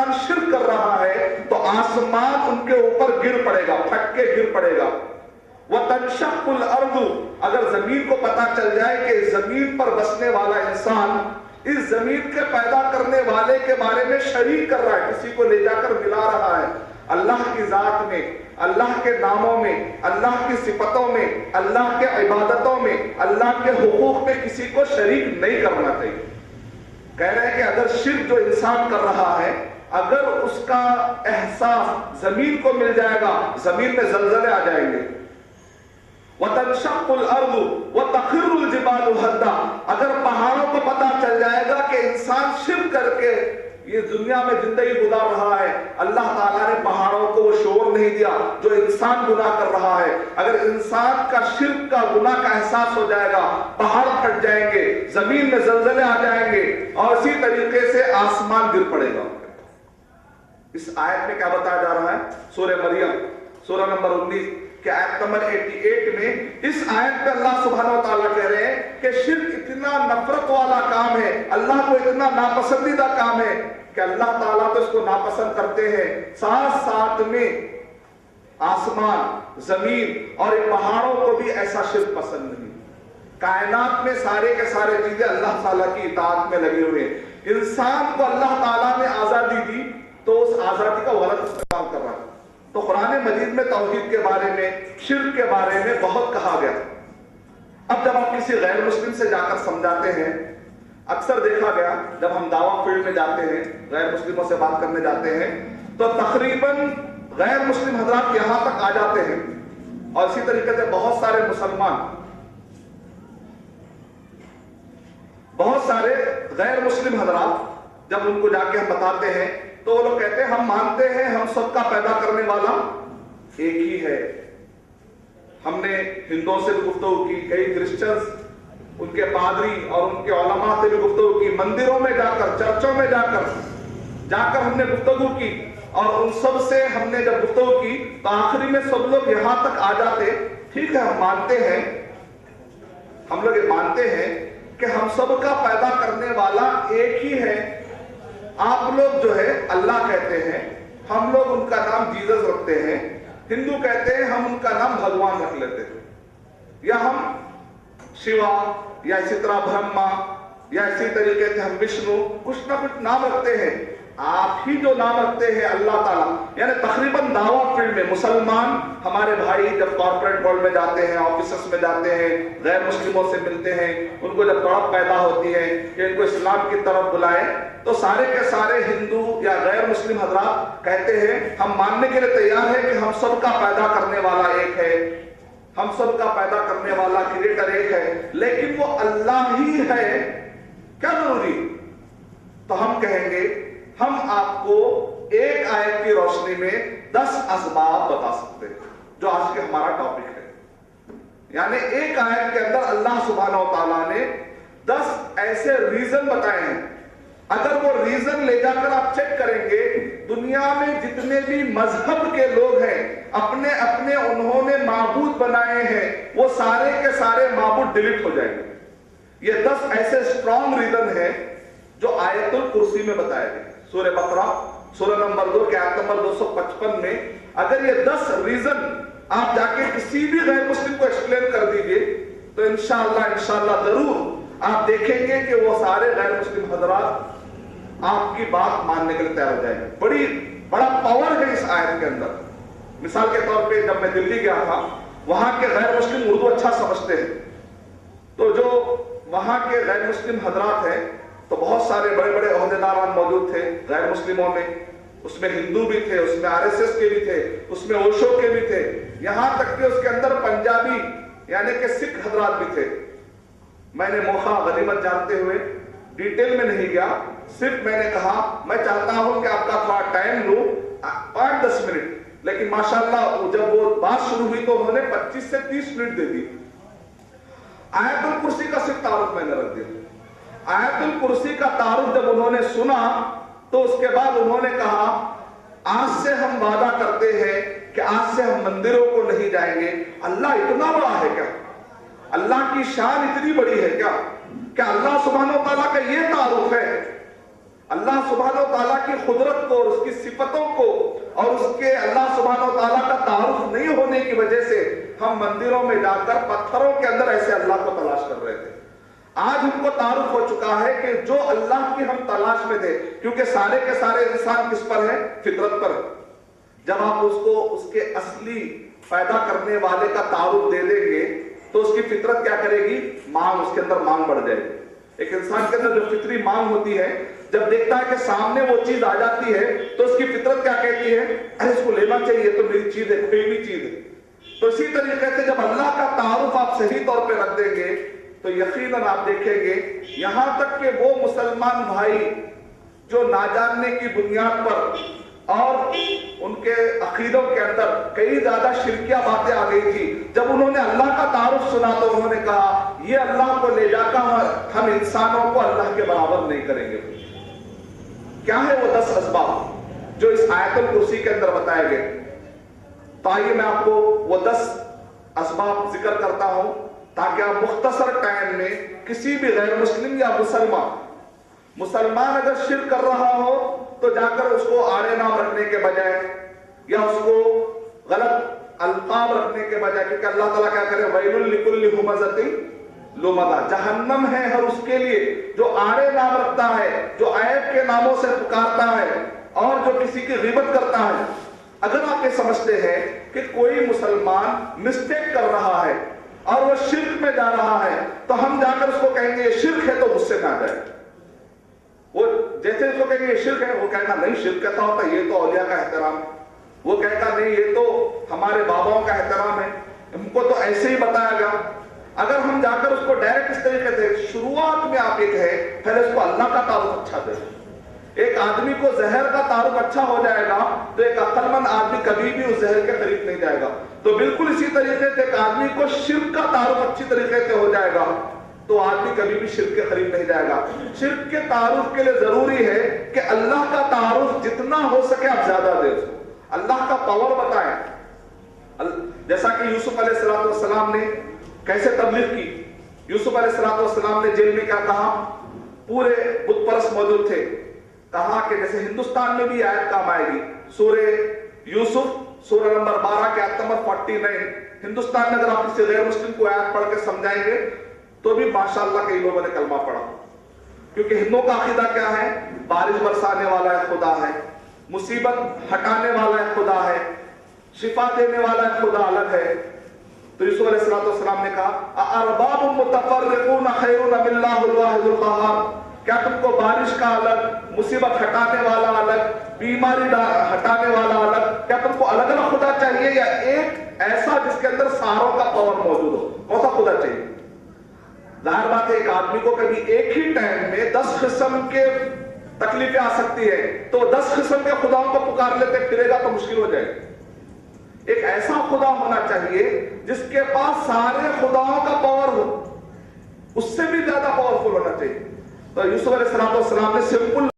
انسان شرک کر رہا ہے تو آسمان ان کے اوپر گر پڑے گا، پھٹ کے گر پڑے گا۔ وَتَنشَقُّ الْأَرْضُ، اگر زمین کو پتا چل جائے کہ زمین پر بسنے والا انسان اس زمین کے پیدا کرنے والے کے بارے میں شریک کر رہا ہے، کسی کو لے جا کر ملا رہا ہے، اللہ کی ذات میں، اللہ کے ناموں میں، اللہ کی صفتوں میں، اللہ کے عبادتوں میں، اللہ کے حقوق میں کسی کو شریک نہیں کرنا چاہیے۔ کہہ رہے ہیں کہ اگر شرک جو انسان کر رہا ہے، اگر اس کا احساس زمین کو مل جائے گا، زمین میں زلزلے آ جائیں گے۔ وَتَنشَقُّ الْأَرْضُ وَتَخِرُّ الْجِبَالُ هَدًّا، اگر پہاڑوں کو پتا چل جائے گا کہ انسان شرک کر کے یہ دنیا میں زندگی گزار رہا ہے، اللہ تعالیٰ نے پہاڑوں کو وہ شعور نہیں دیا جو انسان گناہ کر رہا ہے، اگر انسان کا شرک کا گناہ کا احساس ہو جائے گا، پہاڑ پھٹ جائیں گے، زمین میں زلزلے آ جائیں گے، اور اسی طریقے سے آسمان گر پڑے گا۔ اس آیت میں کیا بتایا جا رہا ہے؟ سورہ مریم سورہ نمبر 19 کہ آیت نمبر 88 میں اس آیت پہ اللہ سبحانہ و تعالیٰ کہہ رہے ہیں کہ شرک اتنا نفرت والا کام ہے، اللہ کو اتنا ناپسندیدہ کام ہے کہ اللہ تعالیٰ تو اس کو ناپسند کرتے ہیں، ساتھ ساتھ میں آسمان، زمین اور ان پہاڑوں کو بھی ایسا شرک پسند نہیں۔ کائنات میں سارے کے سارے چیزیں اللہ تعالیٰ کی اطاعت میں لگے ہوئے ہیں۔ انسان کو اللہ تعالیٰ نے آزادی دی تو اس آزادی کا غلط استعمال کر رہا ہے۔ تو قرآن مجید میں توحید کے بارے میں، شرک کے بارے میں بہت کہا گیا۔ اب جب آپ کسی غیر مسلم سے جا کر سمجھاتے ہیں، اکثر دیکھا گیا جب ہم دعویٰ فیلڈ میں جاتے ہیں، غیر مسلموں سے بات کرنے جاتے ہیں، تو تقریباً غیر مسلم حضرات یہاں تک آ جاتے ہیں، اور اسی طریقے سے بہت سارے مسلمان، بہت سارے غیر مسلم حضرات جب ان کو جا کے ہم بتاتے ہیں تو وہ لوگ کہتے ہیں ہم مانتے ہیں ہم سب کا پیدا کرنے والا ایک ہی ہے۔ ہم نے ہندوؤں سے بھی گفتگو کی، کئی کرسچنز، ان کے پادری اور ان کے علماء سے بھی گفتگو کی، مندروں میں جا کر، چرچوں میں جا کر ہم نے گفتگو کی، اور ان سب سے ہم نے جب گفتگو کی تو آخری میں سب لوگ یہاں تک آ جاتے، ٹھیک ہے ہم مانتے ہیں، ہم لوگ یہ مانتے ہیں کہ ہم سب کا پیدا کرنے والا ایک ہی ہے، آپ لوگ جو ہے اللہ کہتے ہیں، ہم لوگ ان کا نام جیزس رکھتے ہیں، ہندو کہتے ہیں ہم ان کا نام بھگوان رکھ لیتے ہیں، یا ہم شیوا، یا اسی طرح برہما، یا اسی طریقے سے ہم وشنو، کچھ نہ کچھ نام رکھتے ہیں۔ آپ ہی جو نام رکھتے ہیں اللہ تعالیٰ، یعنی تقریباً دعویٰ فیلڈ میں مسلمان ہمارے بھائی جب کارپوریٹ ورلڈ میں جاتے ہیں، آفیسز میں جاتے ہیں، غیر مسلموں سے ملتے ہیں، ان کو جب تڑپ پیدا ہوتی ہے کہ ان کو اسلام کی طرف بلائیں، تو سارے کے سارے ہندو یا غیر مسلم حضرات کہتے ہیں ہم ماننے کے لیے تیار ہیں کہ ہم سب کا پیدا کرنے والا ایک ہے، ہم سب کا پیدا کرنے والا کریٹر ایک ہے، لیکن وہ اللہ ہی ہے، کیا ضروری؟ تو ہم کہیں گے ہم آپ کو ایک آیت کی روشنی میں 10 اسباب بتا سکتے ہیں، جو آج کے ہمارا ٹاپک ہے۔ یعنی ایک آیت کے اندر اللہ سبحانہ و تعالیٰ نے 10 ایسے ریزن بتائے ہیں، اگر وہ ریزن لے جا کر آپ چیک کریں گے، دنیا میں جتنے بھی مذہب کے لوگ ہیں، اپنے اپنے انہوں نے معبود بنائے ہیں، وہ سارے کے سارے معبود ڈیلیٹ ہو جائیں گے۔ یہ 10 ایسے اسٹرانگ ریزن ہیں جو آیت الکرسی میں بتائے گئے، سورہ بقرہ سورہ نمبر 2 کے آیت نمبر 255 میں۔ اگر یہ 10 ریزن آپ جا کے کسی بھی غیر مسلم کو ایکسپلین کر دیجئے تو انشاءاللہ ضرور آپ دیکھیں گے کہ وہ سارے غیر مسلم حضرات آپ کی بات ماننے کے لیے تیار ہو جائیں گے۔ بڑا پاور ہے اس آیت کے اندر۔ مثال کے طور پہ جب میں دلی گیا تھا، وہاں کے غیر مسلم اردو اچھا سمجھتے ہیں، تو جو وہاں کے غیر مسلم حضرات ہیں تو بہت سارے بڑے بڑے عہدیداران موجود تھے غیر مسلموں میں، اس میں ہندو بھی تھے، اس میں RSS کے بھی تھے، اس میں اوشو کے بھی تھے، یہاں تک کہ اس کے اندر پنجابی یعنی کہ سکھ حضرات بھی تھے۔ میں نے موقع غنیمت جانتے ہوئے ڈیٹیل میں نہیں گیا، صرف میں نے کہا میں چاہتا ہوں کہ آپ کا تھوڑا ٹائم لوں 5-10 منٹ، لیکن ماشاءاللہ جب وہ بات شروع ہوئی تو انہوں نے 25 سے 30 منٹ دے دی۔ آیت الکرسی کا صرف تعارف میں نے رکھ دیا۔ آیت الکرسی کا تعارف جب انہوں نے سنا تو اس کے بعد انہوں نے کہا آج سے ہم وعدہ کرتے ہیں کہ آج سے ہم مندروں کو نہیں جائیں گے۔ اللہ اتنا بڑا ہے کیا؟ اللہ کی شان اتنی بڑی ہے کیا کہ اللہ سبحانہ و تعالیٰ کا یہ تعارف ہے؟ اللہ سبحانہ و تعالیٰ کی قدرت کو اور اس کی صفتوں کو اور اس کے اللہ سبحانہ و تعالیٰ کا تعارف نہیں ہونے کی وجہ سے ہم مندروں میں جا کر پتھروں کے اندر ایسے اللہ کو تلاش کر رہے تھے۔ آج ہم کو تعارف ہو چکا ہے کہ جو اللہ کی ہم تلاش میں تھے، کیونکہ سارے کے سارے انسان کس پر ہے؟ فطرت پر ہے۔ جب آپ اس کو اس کے اصلی پیدا کرنے والے کا تعارف دے دیں گے تو اس کی فطرت کیا کرے گی؟ مانگ، اس کے اندر مانگ بڑھ جائے گی۔ ایک انسان کے اندر جو فطری مانگ ہوتی ہے، جب دیکھتا ہے کہ سامنے وہ چیز آ جاتی ہے تو اس کی فطرت کیا کہتی ہے؟ ارے اس کو لینا چاہیے، تو میری چیز ہے، کوئی بھی چیز ہے۔ تو اسی طریقے سے جب اللہ کا تعارف آپ صحیح طور پہ رکھ دیں گے تو یقیناً آپ دیکھیں گے یہاں تک کہ وہ مسلمان بھائی جو ناجاننے کی بنیاد پر اور ان کے عقیدوں کے اندر کئی زیادہ شرکیہ باتیں آ گئی تھی، جب انہوں نے اللہ کا تعارف سنا تو انہوں نے کہا یہ اللہ کو لے جا کر ہم انسانوں کو اللہ کے برابر نہیں کریں گے۔ کیا ہے وہ 10 اسباب جو اس آیت الکرسی کے اندر بتائے گئے؟ تو آئیے میں آپ کو وہ 10 اسباب ذکر کرتا ہوں تاکہ آپ مختصر ٹائم میں کسی بھی غیر مسلم یا مسلمان اگر شرک کر رہا ہو تو جا کر اس کو آڑے نام رکھنے کے بجائے یا اس کو غلط القاب رکھنے کے بجائے، کیونکہ اللہ تعالیٰ کیا کرے؟ وَيْلٌ لِكُلِّ هُمَزَةٍ لُمَزَةٍ، جہنم ہے ہر اس کے لیے جو آڑے نام رکھتا ہے، جو عیب کے ناموں سے پکارتا ہے اور جو کسی کی غیبت کرتا ہے۔ اگر آپ یہ سمجھتے ہیں کہ کوئی مسلمان مسٹیک کر رہا ہے اور وہ شرک میں جا رہا ہے تو ہم جا کر اس کو کہیں گے یہ شرک ہے تو غصے میں آ جائے، وہ جیسے اس کو کہیں گے یہ شرک ہے، وہ کہے گا نہیں شرک کیسا ہوتا ہے، یہ تو اولیاء کا احترام ہے، وہ کہے گا نہیں یہ تو ہمارے باباؤں کا احترام ہے، ہم کو تو ایسے ہی بتایا گا۔ اگر ہم جا کر اس کو ڈائریکٹ اس طریقے سے شروعات میں آپ یہ کہیں پہلے اس کو اللہ کا تعارف اچھا دے، ایک آدمی کو زہر کا تعارف اچھا ہو جائے گا تو ایک عقل مند آدمی کبھی بھی اس زہر کے قریب نہیں جائے گا۔ تو بالکل اسی طریقے سے ایک آدمی کو شرک کا تعارف اچھی طریقے سے ہو جائے گا تو آدمی کبھی بھی شرک کے قریب نہیں جائے گا۔ شرک کے تعارف کے لیے ضروری ہے کہ اللہ کا تعارف جتنا ہو سکے آپ زیادہ دیں اس کو، اللہ کا پاور بتائیں۔ جیسا کہ یوسف علیہ السلام نے کیسے تبلیغ کی، یوسف علیہ السلام نے جیل میں کیا کہا؟ پورے بت پرست موجود تھے، کہا کہ جیسے ہندوستان میں بھی آیت کام آئے گی، سورہ یوسف سورہ نمبر 12 کے آیت نمبر 49، ہندوستان میں اگر آپ کسی غیر مسلم کو آیت پڑھ کے سمجھائیں گے تو بھی ماشاءاللہ کئی لوگوں نے کلمہ پڑھا، کیونکہ ہندوؤں کا عقیدہ کیا ہے؟ بارش برسانے والا ہے خدا ہے، مصیبت ہٹانے والا ہے خدا ہے، شفا دینے والا ہے خدا الگ ہے۔ تو یوسف علیہ السلام نے کہا ارباب متفرقون خیر ام اللہ الواحد القہار، کیا تم کو بارش کا الگ، مصیبت ہٹانے والا الگ، بیماری ہٹانے والا الگ، کیا تم کو الگ الگ خدا چاہیے یا ایک ایسا جس کے اندر ساروں کا پاور موجود ہو؟ کون سا خدا چاہیے؟ ظاہر بات ہے ایک آدمی کو کبھی ایک ہی ٹائم میں 10 قسم کے تکلیفیں آ سکتی ہے تو 10 قسم کے خداؤں کو پکار لیتے پھرے گا تو مشکل ہو جائے گا۔ ایک ایسا خدا ہونا چاہیے جس کے پاس سارے خداؤں کا پاور ہو، اس سے بھی زیادہ پاورفل ہونا چاہیے۔ تو یوسف علیہ السلام نے سمپل